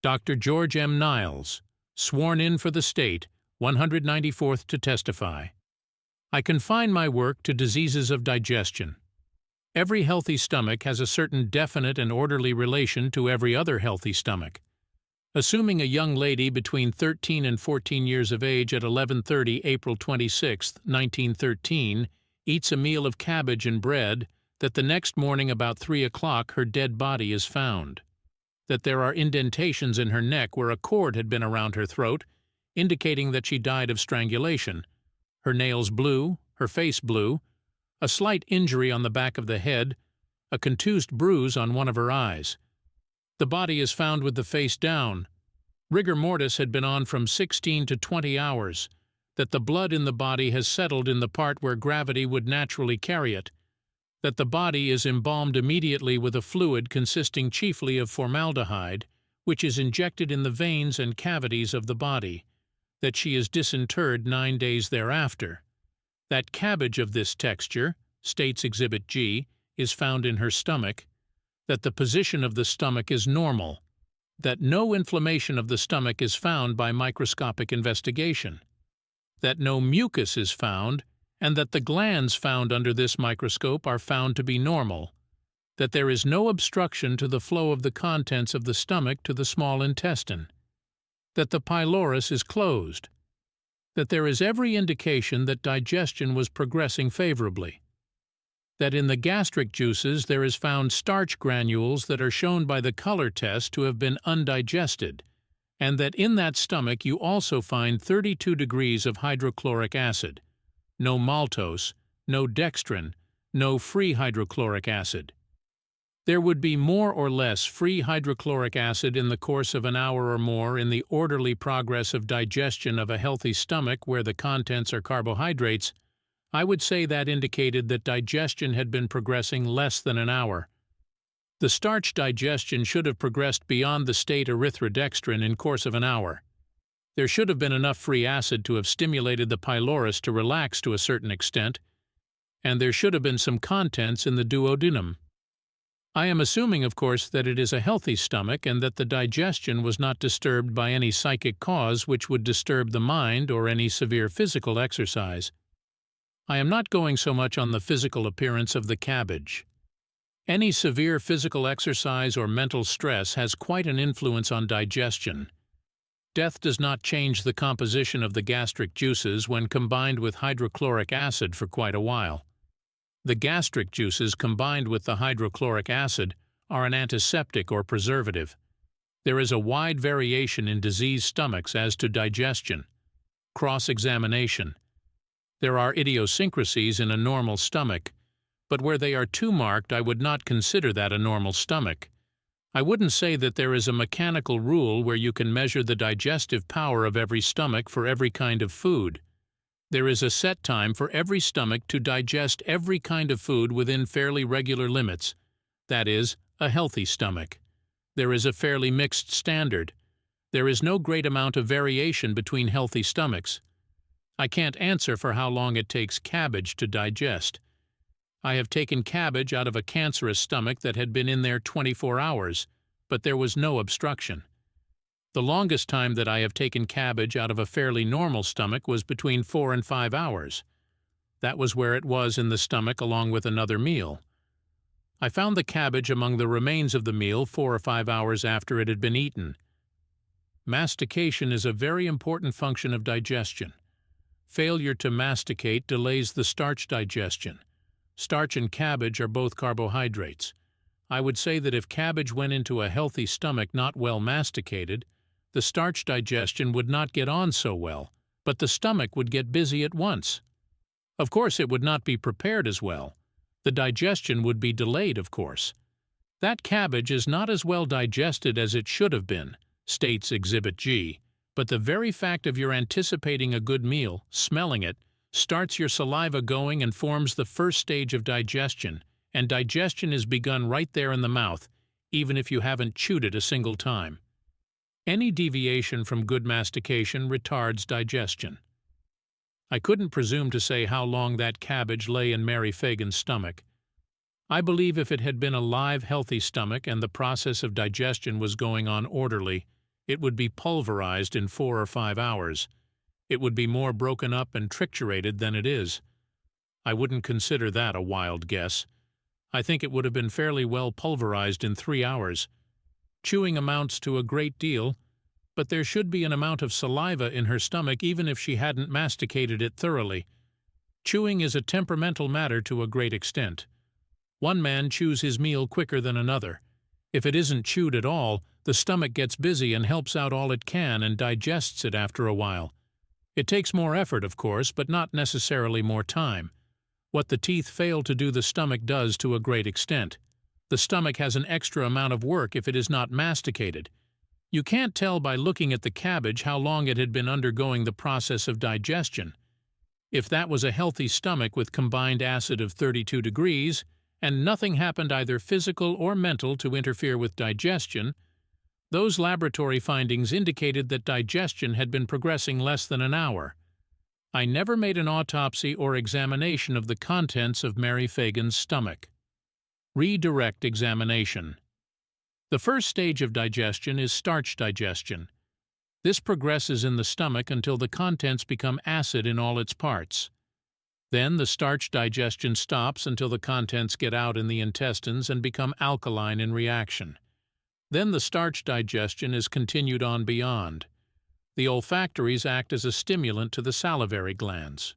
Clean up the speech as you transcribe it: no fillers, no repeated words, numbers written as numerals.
Dr. George M. Niles, sworn in for the state, 194th to testify. I confine my work to diseases of digestion. Every healthy stomach has a certain definite and orderly relation to every other healthy stomach. Assuming a young lady between 13 and 14 years of age at 11:30 April 26, 1913, eats a meal of cabbage and bread, that the next morning about 3 o'clock her dead body is found. That there are indentations in her neck where a cord had been around her throat, indicating that she died of strangulation. Her nails blue, her face blue, a slight injury on the back of the head, a contused bruise on one of her eyes. The body is found with the face down. Rigor mortis had been on from 16 to 20 hours, that the blood in the body has settled in the part where gravity would naturally carry it, that the body is embalmed immediately with a fluid consisting chiefly of formaldehyde, which is injected in the veins and cavities of the body, that she is disinterred 9 days thereafter, that cabbage of this texture, states Exhibit G, is found in her stomach, that the position of the stomach is normal, that no inflammation of the stomach is found by microscopic investigation, that no mucus is found, and that the glands found under this microscope are found to be normal, that there is no obstruction to the flow of the contents of the stomach to the small intestine, that the pylorus is closed, that there is every indication that digestion was progressing favorably, that in the gastric juices there is found starch granules that are shown by the color test to have been undigested, and that in that stomach you also find 32 degrees of hydrochloric acid, no maltose, no dextrin, no free hydrochloric acid. There would be more or less free hydrochloric acid in the course of an hour or more in the orderly progress of digestion of a healthy stomach where the contents are carbohydrates. I would say that indicated that digestion had been progressing less than an hour. The starch digestion should have progressed beyond the state erythrodextrin in course of an hour. There should have been enough free acid to have stimulated the pylorus to relax to a certain extent, and there should have been some contents in the duodenum. I am assuming, of course, that it is a healthy stomach and that the digestion was not disturbed by any psychic cause which would disturb the mind or any severe physical exercise. I am not going so much on the physical appearance of the cabbage. Any severe physical exercise or mental stress has quite an influence on digestion. Death does not change the composition of the gastric juices when combined with hydrochloric acid for quite a while. The gastric juices combined with the hydrochloric acid are an antiseptic or preservative. There is a wide variation in diseased stomachs as to digestion. Cross-examination. There are idiosyncrasies in a normal stomach, but where they are too marked I would not consider that a normal stomach. I wouldn't say that there is a mechanical rule where you can measure the digestive power of every stomach for every kind of food. There is a set time for every stomach to digest every kind of food within fairly regular limits, that is, a healthy stomach. There is a fairly mixed standard. There is no great amount of variation between healthy stomachs. I can't answer for how long it takes cabbage to digest. I have taken cabbage out of a cancerous stomach that had been in there 24 hours, but there was no obstruction. The longest time that I have taken cabbage out of a fairly normal stomach was between 4 and 5 hours. That was where it was in the stomach along with another meal. I found the cabbage among the remains of the meal 4 or 5 hours after it had been eaten. Mastication is a very important function of digestion. Failure to masticate delays the starch digestion. Starch and cabbage are both carbohydrates. I would say that if cabbage went into a healthy stomach not well masticated, the starch digestion would not get on so well, but the stomach would get busy at once. Of course, it would not be prepared as well. The digestion would be delayed, of course. That cabbage is not as well digested as it should have been, states Exhibit G, but the very fact of your anticipating a good meal, smelling it, starts your saliva going and forms the first stage of digestion, and digestion is begun right there in the mouth, even if you haven't chewed it a single time. Any deviation from good mastication retards digestion. I couldn't presume to say how long that cabbage lay in Mary Phagan's stomach. I believe if it had been a live, healthy stomach and the process of digestion was going on orderly, It would be pulverized in 4 or 5 hours. It would be more broken up and triturated than it is. I wouldn't consider that a wild guess. I think it would have been fairly well pulverized in 3 hours. Chewing amounts to a great deal, but there should be an amount of saliva in her stomach even if she hadn't masticated it thoroughly. Chewing is a temperamental matter to a great extent. One man chews his meal quicker than another. If it isn't chewed at all, the stomach gets busy and helps out all it can and digests it after a while. It takes more effort, of course, but not necessarily more time. What the teeth fail to do, the stomach does to a great extent. The stomach has an extra amount of work if it is not masticated. You can't tell by looking at the cabbage how long it had been undergoing the process of digestion. If that was a healthy stomach with combined acid of 32 degrees, and nothing happened either physical or mental to interfere with digestion, those laboratory findings indicated that digestion had been progressing less than an hour. I never made an autopsy or examination of the contents of Mary Phagan's stomach. Redirect examination. The first stage of digestion is starch digestion. This progresses in the stomach until the contents become acid in all its parts. Then the starch digestion stops until the contents get out in the intestines and become alkaline in reaction. Then the starch digestion is continued on beyond. The olfactories act as a stimulant to the salivary glands.